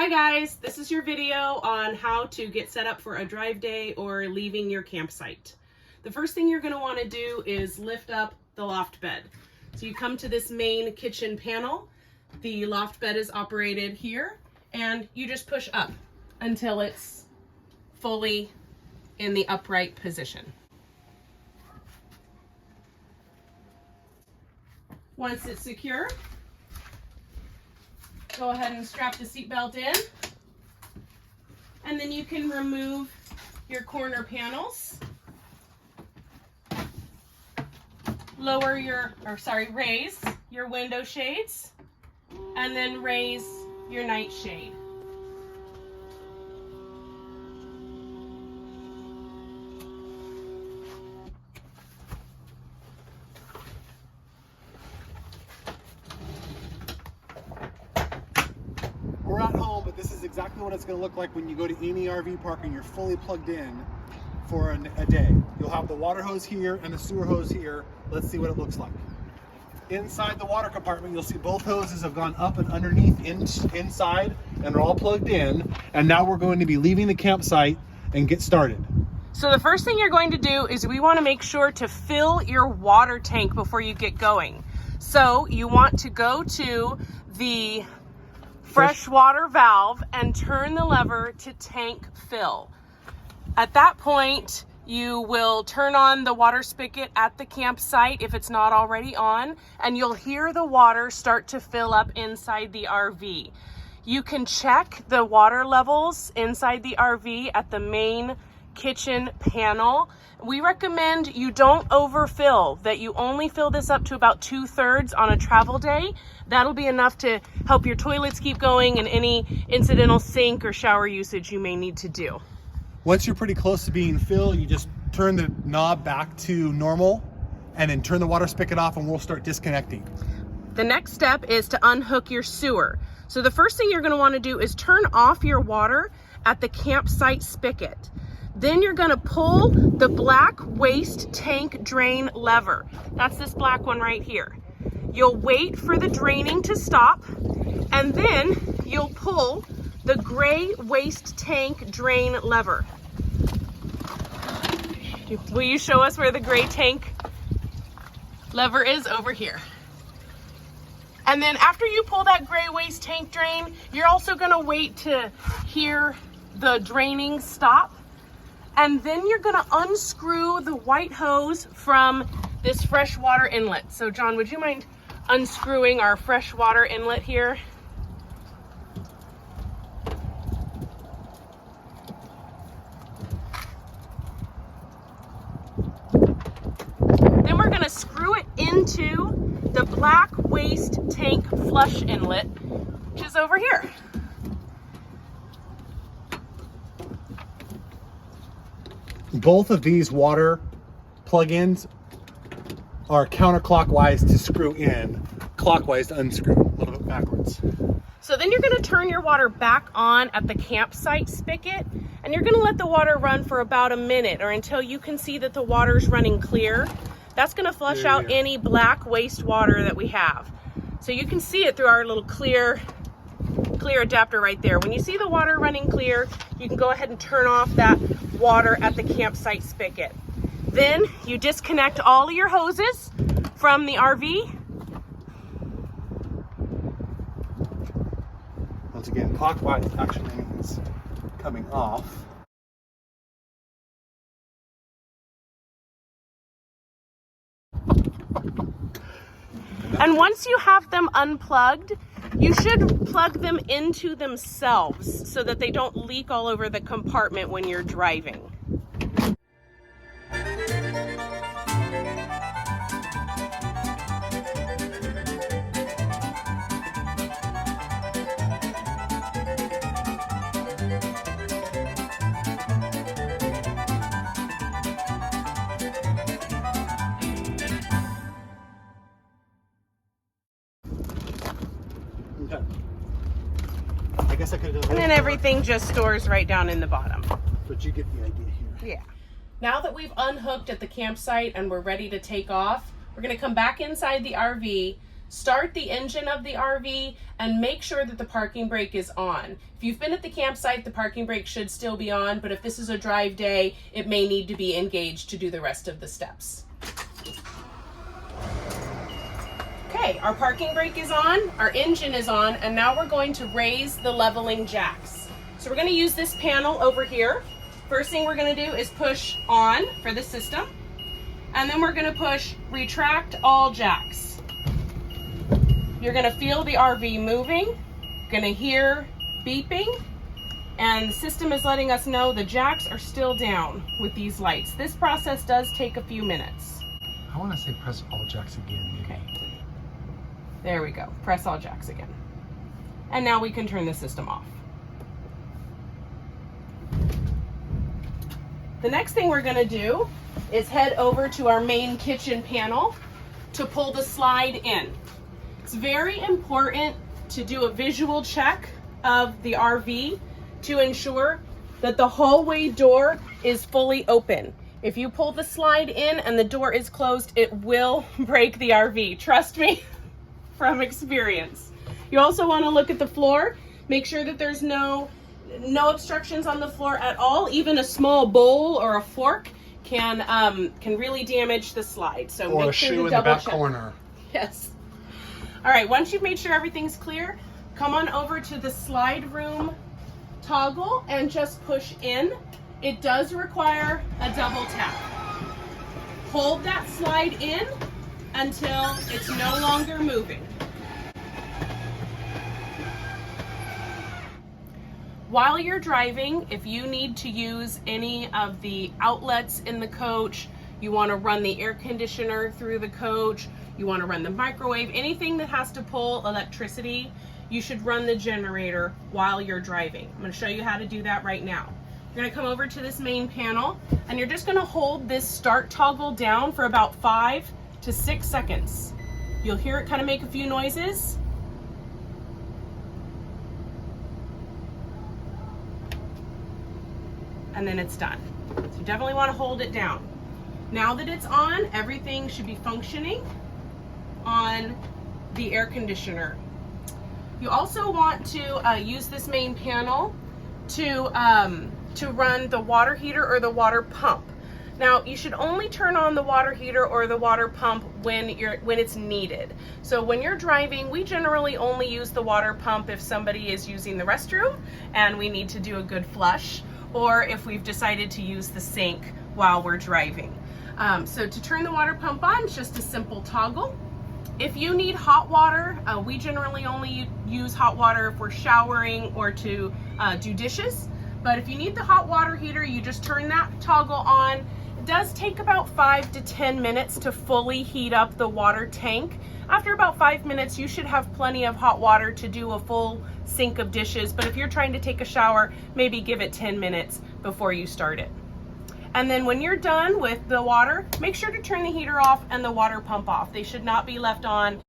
Hi guys, this is your video on how to get set up for a drive day or leaving your campsite. The first thing you're going to want to do is lift up the loft bed. So you come to this main kitchen panel. The loft bed is operated here and you just push up until it's fully in the upright position. Once it's secure, go ahead and strap the seatbelt in, and then you can remove your corner panels, raise your window shades, and then raise your night shade. We're at home, but this is exactly what it's going to look like when you go to any RV park and you're fully plugged in for a day. You'll have the water hose here and the sewer hose here. Let's see what it looks like. Inside the water compartment, you'll see both hoses have gone up and underneath inside and are all plugged in. And now we're going to be leaving the campsite and get started. So the first thing you're going to do is we want to make sure to fill your water tank before you get going. So you want to go to the fresh water valve and turn the lever to tank fill. At that point, you will turn on the water spigot at the campsite if it's not already on, and you'll hear the water start to fill up inside the RV. You can check the water levels inside the RV at the main kitchen panel. We recommend you don't overfill, that you only fill this up to about 2/3 on a travel day. That'll be enough to help your toilets keep going and any incidental sink or shower usage you may need to do. Once you're pretty close to being filled, you just turn the knob back to normal and then turn the water spigot off and we'll start disconnecting. The next step is to unhook your sewer. So the first thing you're going to want to do is turn off your water at the campsite spigot. Then you're going to pull the black waste tank drain lever. That's this black one right here. You'll wait for the draining to stop, and then you'll pull the gray waste tank drain lever. Will you show us where the gray tank lever is? Over here. And then after you pull that gray waste tank drain, you're also going to wait to hear the draining stop. And then you're going to unscrew the white hose from this freshwater inlet. So John, would you mind unscrewing our freshwater inlet here? Then we're going to screw it into the black waste tank flush inlet, which is over here. Both of these water plug-ins are counterclockwise to screw in, clockwise to unscrew, a little bit backwards. So then you're going to turn your water back on at the campsite spigot, and you're going to let the water run for about a minute or until you can see that the water's running clear. That's going to flush out any black wastewater that we have. So you can see it through our little clear adapter right there. When you see the water running clear, you can go ahead and turn off that water at the campsite spigot. Then you disconnect all of your hoses from the RV. Once again, clockwise actually means coming off. And once you have them unplugged, you should plug them into themselves so that they don't leak all over the compartment when you're driving. Okay. I guess I could have done. And then everything just stores right down in the bottom. But you get the idea here. Yeah. Now that we've unhooked at the campsite and we're ready to take off, we're going to come back inside the RV, start the engine of the RV, and make sure that the parking brake is on. If you've been at the campsite, the parking brake should still be on, but if this is a drive day, it may need to be engaged to do the rest of the steps. Okay, our parking brake is on, our engine is on, and now we're going to raise the leveling jacks. So we're going to use this panel over here. First thing we're going to do is push on for the system, and then we're going to push retract all jacks. You're going to feel the RV moving, going to hear beeping, and the system is letting us know the jacks are still down with these lights. This process does take a few minutes. I want to say press all jacks again, maybe. Okay. There we go. Press all jacks again. And now we can turn the system off. The next thing we're going to do is head over to our main kitchen panel to pull the slide in. It's very important to do a visual check of the RV to ensure that the hallway door is fully open. If you pull the slide in and the door is closed, it will break the RV. Trust me from experience. You also want to look at the floor. Make sure that there's no obstructions on the floor at all. Even a small bowl or a fork can really damage the slide. So or make sure a shoe to in the double back check. corner. Yes. All right, once you've made sure everything's clear, come on over to the slide room toggle and just push in. It does require a double tap. Hold that slide in until it's no longer moving. While you're driving, if you need to use any of the outlets in the coach, you want to run the air conditioner through the coach, you want to run the microwave, anything that has to pull electricity, you should run the generator while you're driving. I'm going to show you how to do that right now. You're going to come over to this main panel and you're just going to hold this start toggle down for about 5 to 6 seconds. You'll hear it kind of make a few noises. And then it's done. So you definitely want to hold it down. Now that it's on, everything should be functioning on the air conditioner. You also want to use this main panel to run the water heater or the water pump. Now, you should only turn on the water heater or the water pump when it's needed. So when you're driving, we generally only use the water pump if somebody is using the restroom and we need to do a good flush, or if we've decided to use the sink while we're driving. So to turn the water pump on, it's just a simple toggle. If you need hot water, we generally only use hot water if we're showering or to do dishes. But if you need the hot water heater, you just turn that toggle on. It does take about 5 to 10 minutes to fully heat up the water tank. After about 5 minutes, you should have plenty of hot water to do a full sink of dishes. But if you're trying to take a shower, maybe give it 10 minutes before you start it. And then when you're done with the water, make sure to turn the heater off and the water pump off. They should not be left on.